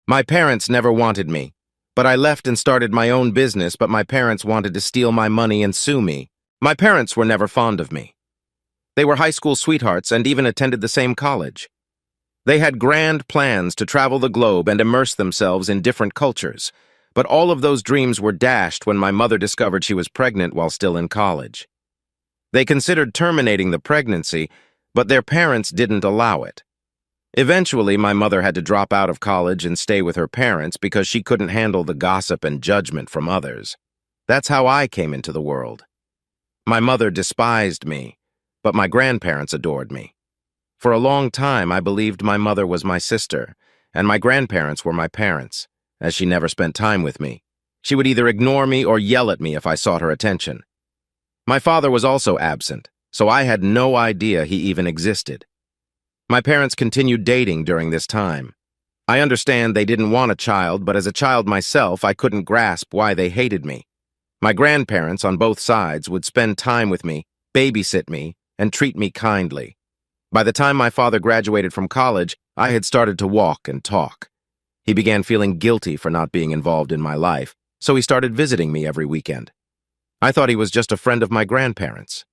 My parents never wanted me, but I left and started my own business, but my parents wanted to steal my money and sue me. My parents were never fond of me. They were high school sweethearts and even attended the same college. They had grand plans to travel the globe and immerse themselves in different cultures, but all of those dreams were dashed when my mother discovered she was pregnant while still in college. They considered terminating the pregnancy, but their parents didn't allow it. Eventually, my mother had to drop out of college and stay with her parents because she couldn't handle the gossip and judgment from others. That's how I came into the world. My mother despised me, but my grandparents adored me. For a long time, I believed my mother was my sister, and my grandparents were my parents, as she never spent time with me. She would either ignore me or yell at me if I sought her attention. My father was also absent, so I had no idea he even existed. My parents continued dating during this time. I understand they didn't want a child, but as a child myself, I couldn't grasp why they hated me. My grandparents, on both sides, would spend time with me, babysit me, and treat me kindly. By the time my father graduated from college, I had started to walk and talk. He began feeling guilty for not being involved in my life, so he started visiting me every weekend. I thought he was just a friend of my grandparents.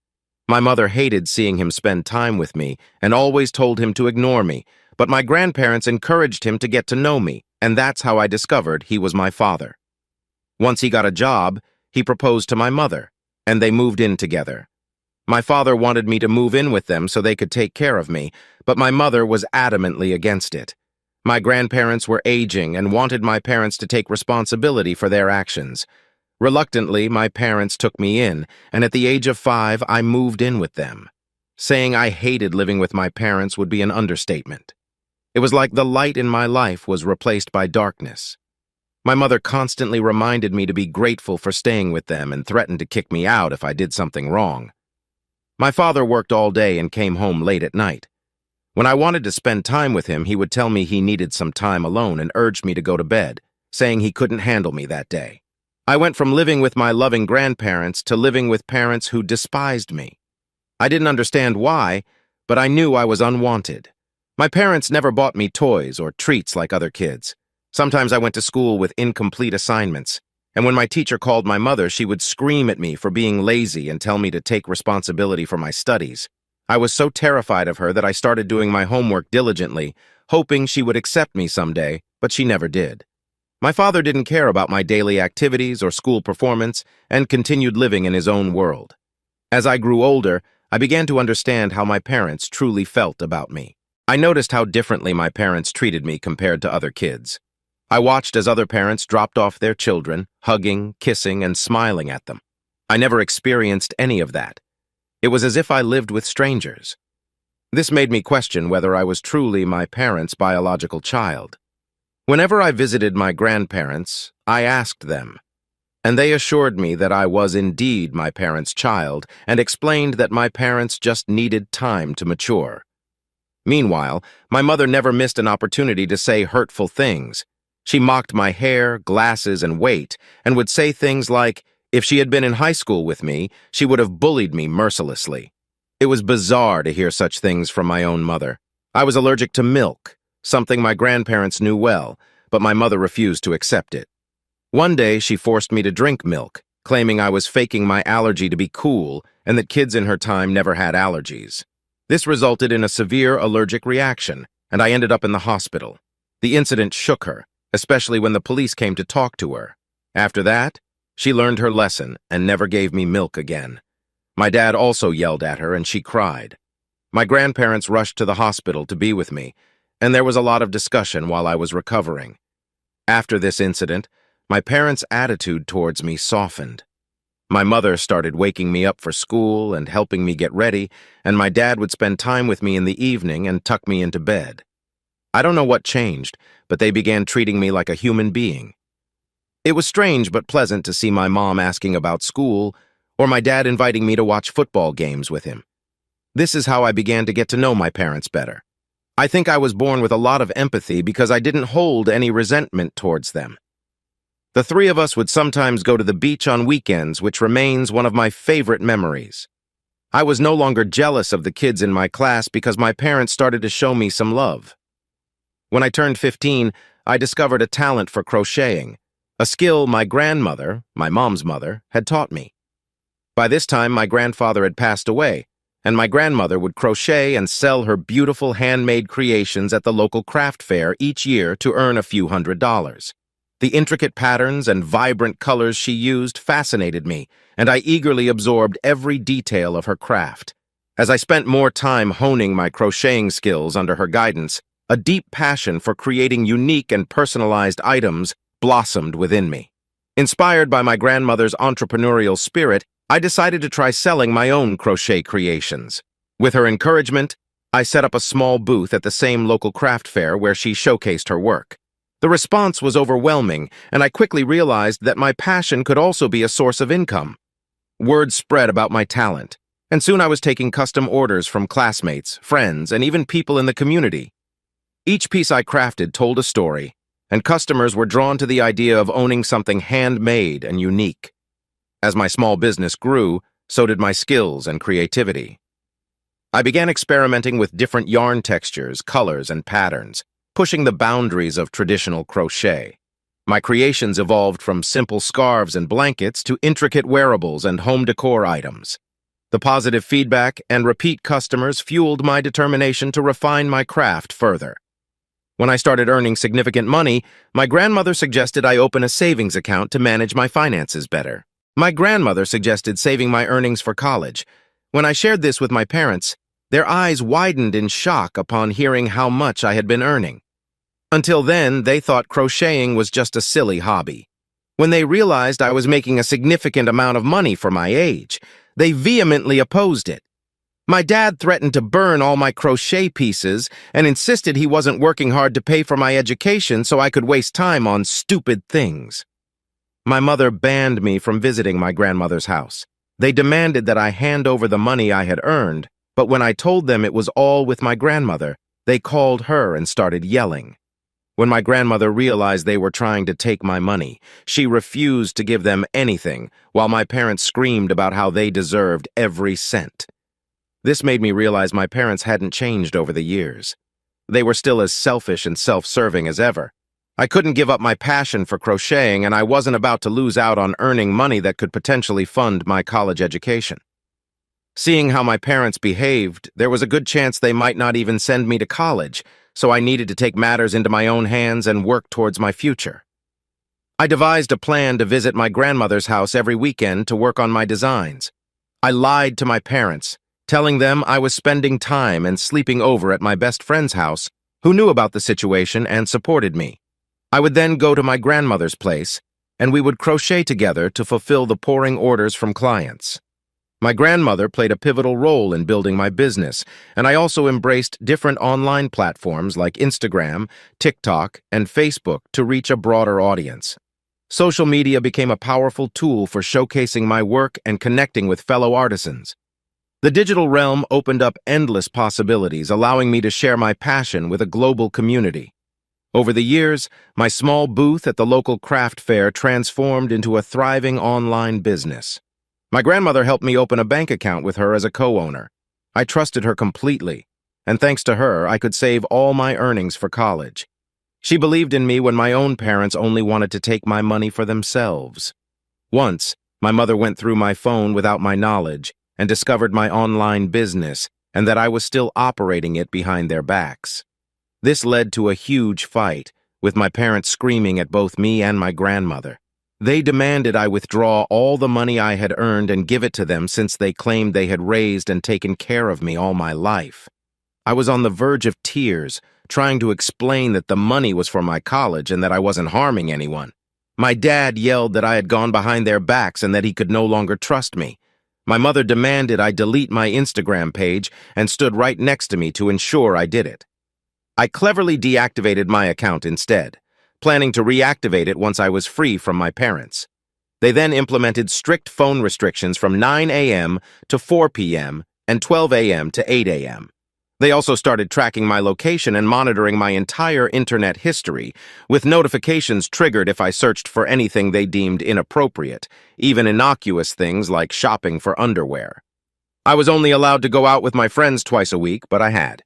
My mother hated seeing him spend time with me and always told him to ignore me, but my grandparents encouraged him to get to know me, and that's how I discovered he was my father. Once he got a job, he proposed to my mother, and they moved in together. My father wanted me to move in with them so they could take care of me, but my mother was adamantly against it. My grandparents were aging and wanted my parents to take responsibility for their actions. Reluctantly, my parents took me in, and at the age of 5, I moved in with them. Saying I hated living with my parents would be an understatement. It was like the light in my life was replaced by darkness. My mother constantly reminded me to be grateful for staying with them and threatened to kick me out if I did something wrong. My father worked all day and came home late at night. When I wanted to spend time with him, he would tell me he needed some time alone and urged me to go to bed, saying he couldn't handle me that day. I went from living with my loving grandparents to living with parents who despised me. I didn't understand why, but I knew I was unwanted. My parents never bought me toys or treats like other kids. Sometimes I went to school with incomplete assignments, and when my teacher called my mother, she would scream at me for being lazy and tell me to take responsibility for my studies. I was so terrified of her that I started doing my homework diligently, hoping she would accept me someday, but she never did. My father didn't care about my daily activities or school performance and continued living in his own world. As I grew older, I began to understand how my parents truly felt about me. I noticed how differently my parents treated me compared to other kids. I watched as other parents dropped off their children, hugging, kissing, and smiling at them. I never experienced any of that. It was as if I lived with strangers. This made me question whether I was truly my parents' biological child. Whenever I visited my grandparents, I asked them, and they assured me that I was indeed my parents' child and explained that my parents just needed time to mature. Meanwhile, my mother never missed an opportunity to say hurtful things. She mocked my hair, glasses, and weight, and would say things like, if she had been in high school with me, she would have bullied me mercilessly. It was bizarre to hear such things from my own mother. I was allergic to milk, something my grandparents knew well, but my mother refused to accept it. One day, she forced me to drink milk, claiming I was faking my allergy to be cool and that kids in her time never had allergies. This resulted in a severe allergic reaction, and I ended up in the hospital. The incident shook her, especially when the police came to talk to her. After that, she learned her lesson and never gave me milk again. My dad also yelled at her and she cried. My grandparents rushed to the hospital to be with me, and there was a lot of discussion while I was recovering. After this incident, my parents' attitude towards me softened. My mother started waking me up for school and helping me get ready, and my dad would spend time with me in the evening and tuck me into bed. I don't know what changed, but they began treating me like a human being. It was strange but pleasant to see my mom asking about school, or my dad inviting me to watch football games with him. This is how I began to get to know my parents better. I think I was born with a lot of empathy because I didn't hold any resentment towards them. The three of us would sometimes go to the beach on weekends, which remains one of my favorite memories. I was no longer jealous of the kids in my class because my parents started to show me some love. When I turned 15, I discovered a talent for crocheting, a skill my grandmother, my mom's mother, had taught me. By this time, my grandfather had passed away, and my grandmother would crochet and sell her beautiful handmade creations at the local craft fair each year to earn a few $100s. The intricate patterns and vibrant colors she used fascinated me, and I eagerly absorbed every detail of her craft. As I spent more time honing my crocheting skills under her guidance, a deep passion for creating unique and personalized items blossomed within me. Inspired by my grandmother's entrepreneurial spirit, I decided to try selling my own crochet creations. With her encouragement, I set up a small booth at the same local craft fair where she showcased her work. The response was overwhelming, and I quickly realized that my passion could also be a source of income. Word spread about my talent, and soon I was taking custom orders from classmates, friends, and even people in the community. Each piece I crafted told a story, and customers were drawn to the idea of owning something handmade and unique. As my small business grew, so did my skills and creativity. I began experimenting with different yarn textures, colors, and patterns, pushing the boundaries of traditional crochet. My creations evolved from simple scarves and blankets to intricate wearables and home decor items. The positive feedback and repeat customers fueled my determination to refine my craft further. When I started earning significant money, my grandmother suggested I open a savings account to manage my finances better. My grandmother suggested saving my earnings for college. When I shared this with my parents, their eyes widened in shock upon hearing how much I had been earning. Until then, they thought crocheting was just a silly hobby. When they realized I was making a significant amount of money for my age, they vehemently opposed it. My dad threatened to burn all my crochet pieces and insisted he wasn't working hard to pay for my education so I could waste time on stupid things. My mother banned me from visiting my grandmother's house. They demanded that I hand over the money I had earned, but when I told them it was all with my grandmother, they called her and started yelling. When my grandmother realized they were trying to take my money, she refused to give them anything, while my parents screamed about how they deserved every cent. This made me realize my parents hadn't changed over the years. They were still as selfish and self-serving as ever. I couldn't give up my passion for crocheting, and I wasn't about to lose out on earning money that could potentially fund my college education. Seeing how my parents behaved, there was a good chance they might not even send me to college, so I needed to take matters into my own hands and work towards my future. I devised a plan to visit my grandmother's house every weekend to work on my designs. I lied to my parents, telling them I was spending time and sleeping over at my best friend's house, who knew about the situation and supported me. I would then go to my grandmother's place, and we would crochet together to fulfill the pouring orders from clients. My grandmother played a pivotal role in building my business, and I also embraced different online platforms like Instagram, TikTok, and Facebook to reach a broader audience. Social media became a powerful tool for showcasing my work and connecting with fellow artisans. The digital realm opened up endless possibilities, allowing me to share my passion with a global community. Over the years, my small booth at the local craft fair transformed into a thriving online business. My grandmother helped me open a bank account with her as a co-owner. I trusted her completely, and thanks to her, I could save all my earnings for college. She believed in me when my own parents only wanted to take my money for themselves. Once, my mother went through my phone without my knowledge and discovered my online business and that I was still operating it behind their backs. This led to a huge fight, with my parents screaming at both me and my grandmother. They demanded I withdraw all the money I had earned and give it to them since they claimed they had raised and taken care of me all my life. I was on the verge of tears, trying to explain that the money was for my college and that I wasn't harming anyone. My dad yelled that I had gone behind their backs and that he could no longer trust me. My mother demanded I delete my Instagram page and stood right next to me to ensure I did it. I cleverly deactivated my account instead, planning to reactivate it once I was free from my parents. They then implemented strict phone restrictions from 9 a.m. to 4 p.m. and 12 a.m. to 8 a.m. They also started tracking my location and monitoring my entire internet history, with notifications triggered if I searched for anything they deemed inappropriate, even innocuous things like shopping for underwear. I was only allowed to go out with my friends twice a week, but I had.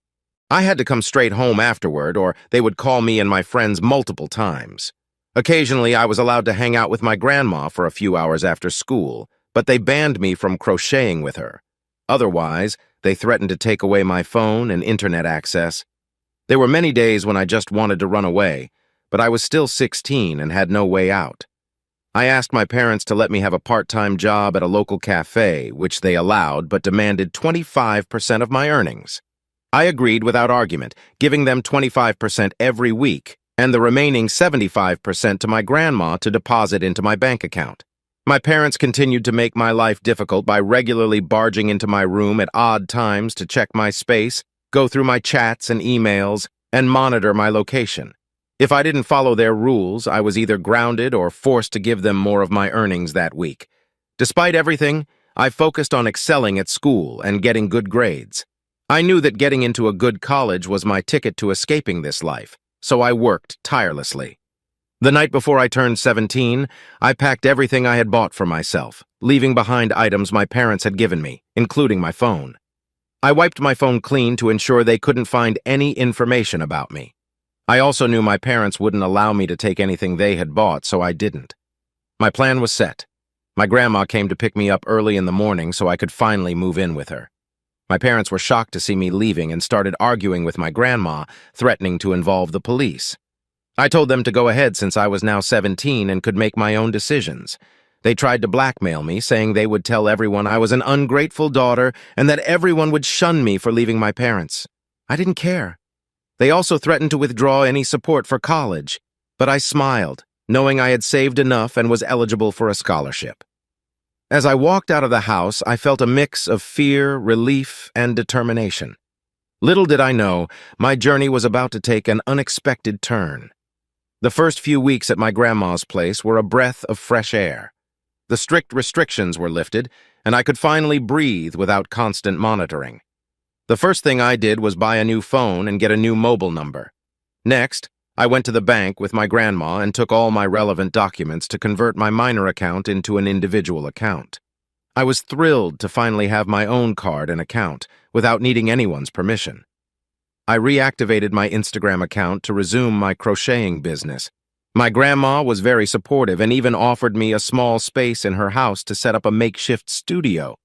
I had to come straight home afterward, or they would call me and my friends multiple times. Occasionally, I was allowed to hang out with my grandma for a few hours after school, but they banned me from crocheting with her. Otherwise, they threatened to take away my phone and internet access. There were many days when I just wanted to run away, but I was still 16 and had no way out. I asked my parents to let me have a part-time job at a local cafe, which they allowed but demanded 25% of my earnings. I agreed without argument, giving them 25% every week, and the remaining 75% to my grandma to deposit into my bank account. My parents continued to make my life difficult by regularly barging into my room at odd times to check my space, go through my chats and emails, and monitor my location. If I didn't follow their rules, I was either grounded or forced to give them more of my earnings that week. Despite everything, I focused on excelling at school and getting good grades. I knew that getting into a good college was my ticket to escaping this life, so I worked tirelessly. The night before I turned 17, I packed everything I had bought for myself, leaving behind items my parents had given me, including my phone. I wiped my phone clean to ensure they couldn't find any information about me. I also knew my parents wouldn't allow me to take anything they had bought, so I didn't. My plan was set. My grandma came to pick me up early in the morning so I could finally move in with her. My parents were shocked to see me leaving and started arguing with my grandma, threatening to involve the police. I told them to go ahead since I was now 17 and could make my own decisions. They tried to blackmail me, saying they would tell everyone I was an ungrateful daughter and that everyone would shun me for leaving my parents. I didn't care. They also threatened to withdraw any support for college, but I smiled, knowing I had saved enough and was eligible for a scholarship. As I walked out of the house, I felt a mix of fear, relief, and determination. Little did I know, my journey was about to take an unexpected turn. The first few weeks at my grandma's place were a breath of fresh air. The strict restrictions were lifted, and I could finally breathe without constant monitoring. The first thing I did was buy a new phone and get a new mobile number. Next, I went to the bank with my grandma and took all my relevant documents to convert my minor account into an individual account. I was thrilled to finally have my own card and account without needing anyone's permission. I reactivated my Instagram account to resume my crocheting business. My grandma was very supportive and even offered me a small space in her house to set up a makeshift studio.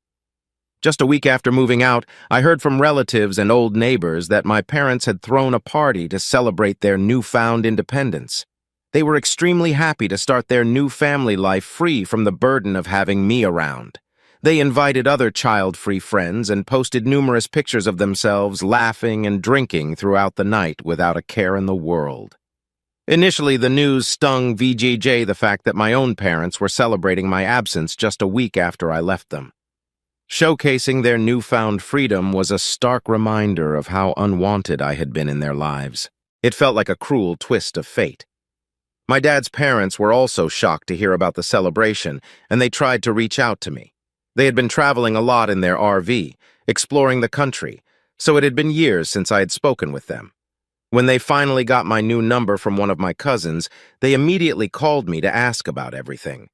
Just a week after moving out, I heard from relatives and old neighbors that my parents had thrown a party to celebrate their newfound independence. They were extremely happy to start their new family life free from the burden of having me around. They invited other child-free friends and posted numerous pictures of themselves laughing and drinking throughout the night without a care in the world. Initially, the news stung VJJ the fact that my own parents were celebrating my absence just a week after I left them. Showcasing their newfound freedom was a stark reminder of how unwanted I had been in their lives. It felt like a cruel twist of fate. My dad's parents were also shocked to hear about the celebration, and they tried to reach out to me. They had been traveling a lot in their RV, exploring the country, so it had been years since I had spoken with them. When they finally got my new number from one of my cousins, they immediately called me to ask about everything.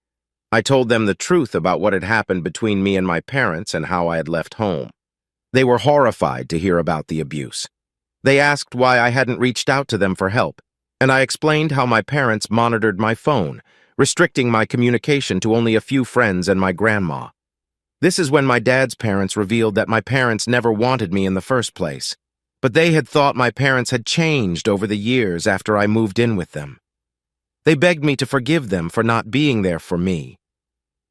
I told them the truth about what had happened between me and my parents and how I had left home. They were horrified to hear about the abuse. They asked why I hadn't reached out to them for help, and I explained how my parents monitored my phone, restricting my communication to only a few friends and my grandma. This is when my dad's parents revealed that my parents never wanted me in the first place, but they had thought my parents had changed over the years after I moved in with them. They begged me to forgive them for not being there for me.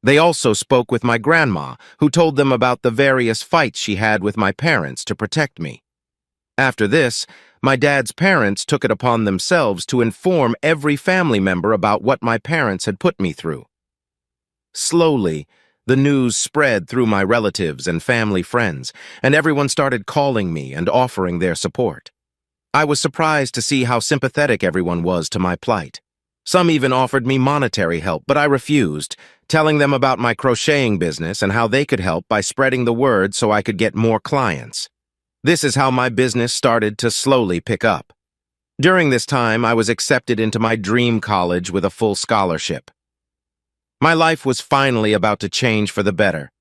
They also spoke with my grandma, who told them about the various fights she had with my parents to protect me. After this, my dad's parents took it upon themselves to inform every family member about what my parents had put me through. Slowly, the news spread through my relatives and family friends, and everyone started calling me and offering their support. I was surprised to see how sympathetic everyone was to my plight. Some even offered me monetary help, but I refused, telling them about my crocheting business and how they could help by spreading the word so I could get more clients. This is how my business started to slowly pick up. During this time, I was accepted into my dream college with a full scholarship. My life was finally about to change for the better.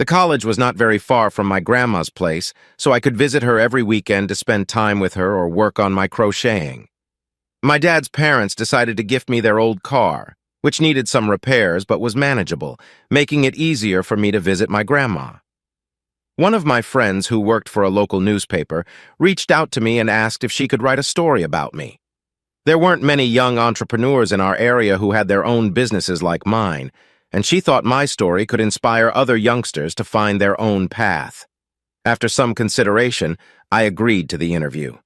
The college was not very far from my grandma's place, so I could visit her every weekend to spend time with her or work on my crocheting. My dad's parents decided to gift me their old car, which needed some repairs but was manageable, making it easier for me to visit my grandma. One of my friends who worked for a local newspaper reached out to me and asked if she could write a story about me. There weren't many young entrepreneurs in our area who had their own businesses like mine, and she thought my story could inspire other youngsters to find their own path. After some consideration, I agreed to the interview.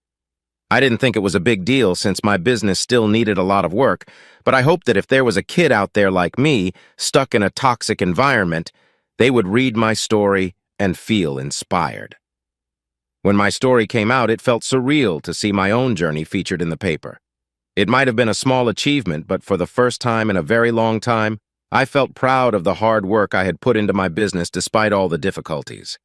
I didn't think it was a big deal since my business still needed a lot of work, but I hoped that if there was a kid out there like me, stuck in a toxic environment, they would read my story and feel inspired. When my story came out, it felt surreal to see my own journey featured in the paper. It might have been a small achievement, but for the first time in a very long time, I felt proud of the hard work I had put into my business despite all the difficulties.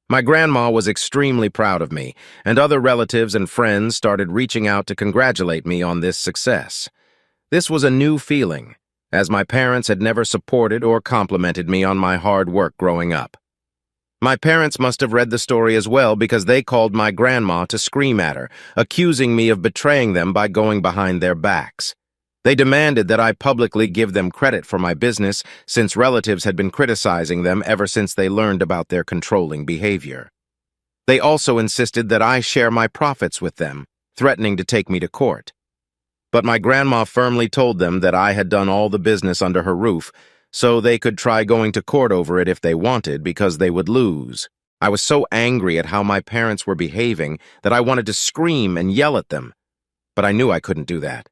My grandma was extremely proud of me, and other relatives and friends started reaching out to congratulate me on this success. This was a new feeling, as my parents had never supported or complimented me on my hard work growing up. My parents must have read the story as well because they called my grandma to scream at her, accusing me of betraying them by going behind their backs. They demanded that I publicly give them credit for my business since relatives had been criticizing them ever since they learned about their controlling behavior. They also insisted that I share my profits with them, threatening to take me to court. But my grandma firmly told them that I had done all the business under her roof, so they could try going to court over it if they wanted because they would lose. I was so angry at how my parents were behaving that I wanted to scream and yell at them, but I knew I couldn't do that.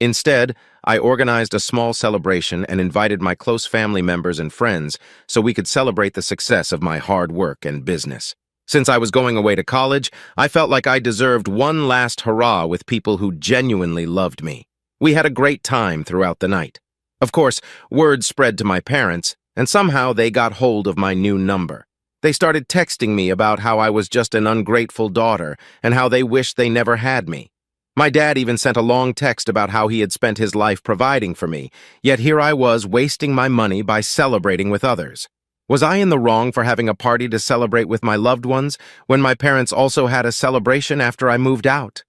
Instead, I organized a small celebration and invited my close family members and friends so we could celebrate the success of my hard work and business. Since I was going away to college, I felt like I deserved one last hurrah with people who genuinely loved me. We had a great time throughout the night. Of course, word spread to my parents, and somehow they got hold of my new number. They started texting me about how I was just an ungrateful daughter and how they wished they never had me. My dad even sent a long text about how he had spent his life providing for me, yet here I was wasting my money by celebrating with others. Was I in the wrong for having a party to celebrate with my loved ones when my parents also had a celebration after I moved out?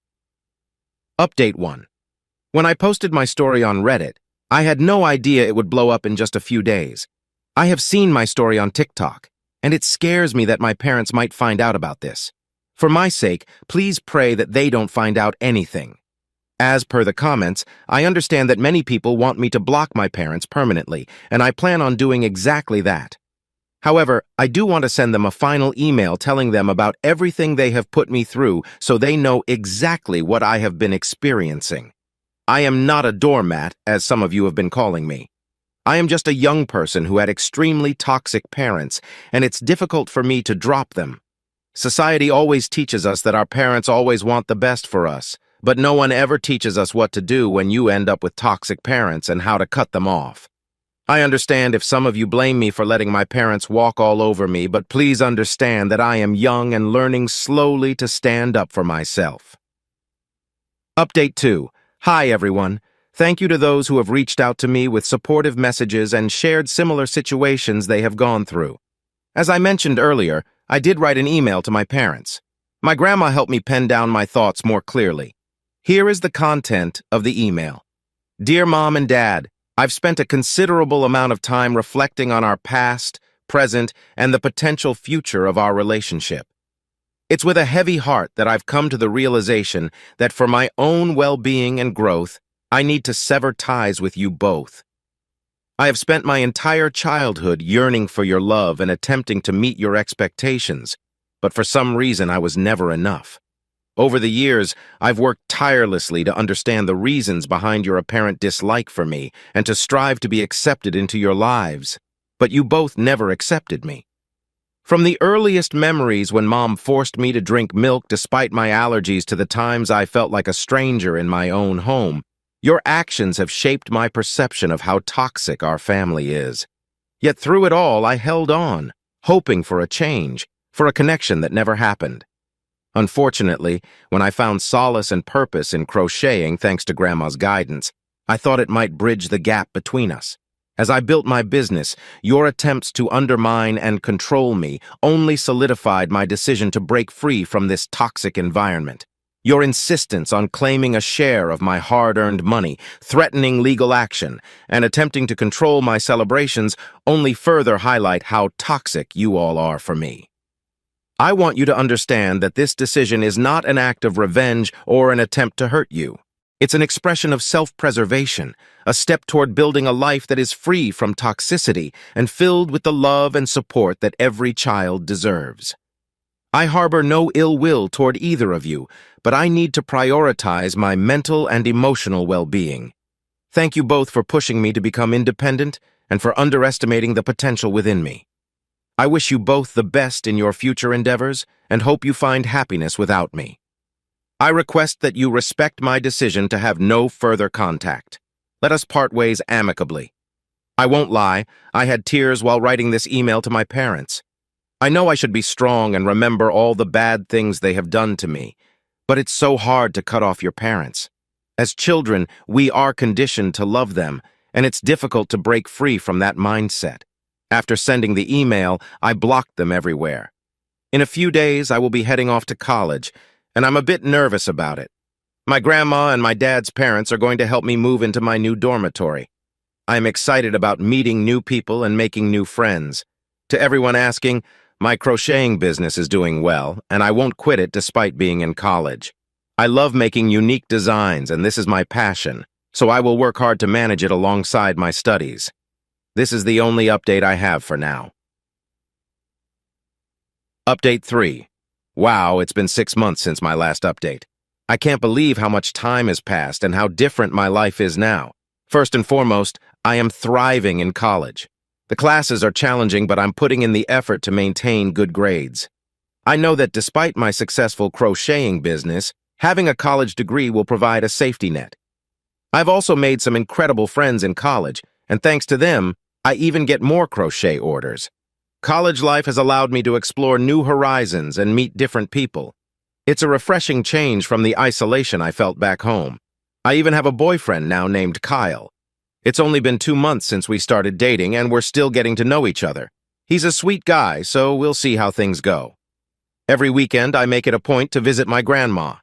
Update 1. When I posted my story on Reddit, I had no idea it would blow up in just a few days. I have seen my story on TikTok, and it scares me that my parents might find out about this. For my sake, please pray that they don't find out anything. As per the comments, I understand that many people want me to block my parents permanently, and I plan on doing exactly that. However, I do want to send them a final email telling them about everything they have put me through so they know exactly what I have been experiencing. I am not a doormat, as some of you have been calling me. I am just a young person who had extremely toxic parents, and it's difficult for me to drop them. Society always teaches us that our parents always want the best for us, but no one ever teaches us what to do when you end up with toxic parents and how to cut them off. I understand if some of you blame me for letting my parents walk all over me, but please understand that I am young and learning slowly to stand up for myself. Update 2. Hi, everyone. Thank you to those who have reached out to me with supportive messages and shared similar situations they have gone through. As I mentioned earlier, I did write an email to my parents. My grandma helped me pen down my thoughts more clearly. Here is the content of the email. Dear Mom and Dad, I've spent a considerable amount of time reflecting on our past, present, and the potential future of our relationship. It's with a heavy heart that I've come to the realization that for my own well-being and growth, I need to sever ties with you both. I have spent my entire childhood yearning for your love and attempting to meet your expectations, but for some reason I was never enough. Over the years, I've worked tirelessly to understand the reasons behind your apparent dislike for me and to strive to be accepted into your lives, but you both never accepted me. From the earliest memories when Mom forced me to drink milk despite my allergies to the times I felt like a stranger in my own home, your actions have shaped my perception of how toxic our family is. Yet through it all, I held on, hoping for a change, for a connection that never happened. Unfortunately, when I found solace and purpose in crocheting thanks to Grandma's guidance, I thought it might bridge the gap between us. As I built my business, your attempts to undermine and control me only solidified my decision to break free from this toxic environment. Your insistence on claiming a share of my hard-earned money, threatening legal action, and attempting to control my celebrations only further highlight how toxic you all are for me. I want you to understand that this decision is not an act of revenge or an attempt to hurt you. It's an expression of self-preservation, a step toward building a life that is free from toxicity and filled with the love and support that every child deserves. I harbor no ill will toward either of you, but I need to prioritize my mental and emotional well-being. Thank you both for pushing me to become independent and for underestimating the potential within me. I wish you both the best in your future endeavors and hope you find happiness without me. I request that you respect my decision to have no further contact. Let us part ways amicably. I won't lie, I had tears while writing this email to my parents. I know I should be strong and remember all the bad things they have done to me, but it's so hard to cut off your parents. As children, we are conditioned to love them, and it's difficult to break free from that mindset. After sending the email, I blocked them everywhere. In a few days, I will be heading off to college, and I'm a bit nervous about it. My grandma and my dad's parents are going to help me move into my new dormitory. I am excited about meeting new people and making new friends. To everyone asking, my crocheting business is doing well, and I won't quit it despite being in college. I love making unique designs, and this is my passion, so I will work hard to manage it alongside my studies. This is the only update I have for now. Update 3. Wow, it's been 6 months since my last update. I can't believe how much time has passed and how different my life is now. First and foremost, I am thriving in college. The classes are challenging, but I'm putting in the effort to maintain good grades. I know that despite my successful crocheting business, having a college degree will provide a safety net. I've also made some incredible friends in college, and thanks to them, I even get more crochet orders. College life has allowed me to explore new horizons and meet different people. It's a refreshing change from the isolation I felt back home. I even have a boyfriend now named Kyle. It's only been 2 months since we started dating, and we're still getting to know each other. He's a sweet guy, so we'll see how things go. Every weekend, I make it a point to visit my grandma.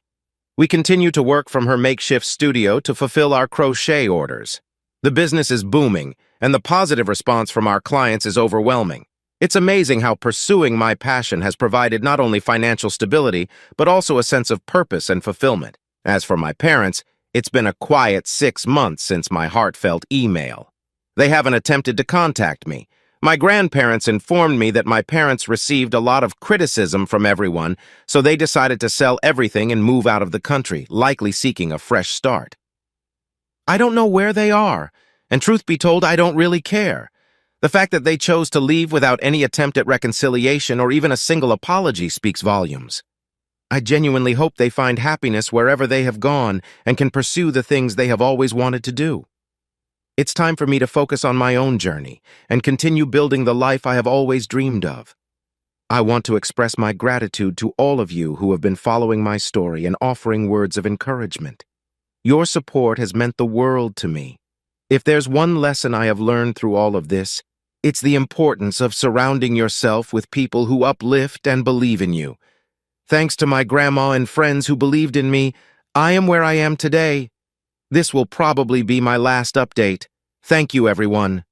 We continue to work from her makeshift studio to fulfill our crochet orders. The business is booming, and the positive response from our clients is overwhelming. It's amazing how pursuing my passion has provided not only financial stability, but also a sense of purpose and fulfillment. As for my parents, it's been a quiet 6 months since my heartfelt email. They haven't attempted to contact me. My grandparents informed me that my parents received a lot of criticism from everyone, so they decided to sell everything and move out of the country, likely seeking a fresh start. I don't know where they are, and truth be told, I don't really care. The fact that they chose to leave without any attempt at reconciliation or even a single apology speaks volumes. I genuinely hope they find happiness wherever they have gone and can pursue the things they have always wanted to do. It's time for me to focus on my own journey and continue building the life I have always dreamed of. I want to express my gratitude to all of you who have been following my story and offering words of encouragement. Your support has meant the world to me. If there's one lesson I have learned through all of this, it's the importance of surrounding yourself with people who uplift and believe in you. Thanks to my grandma and friends who believed in me, I am where I am today. This will probably be my last update. Thank you, everyone.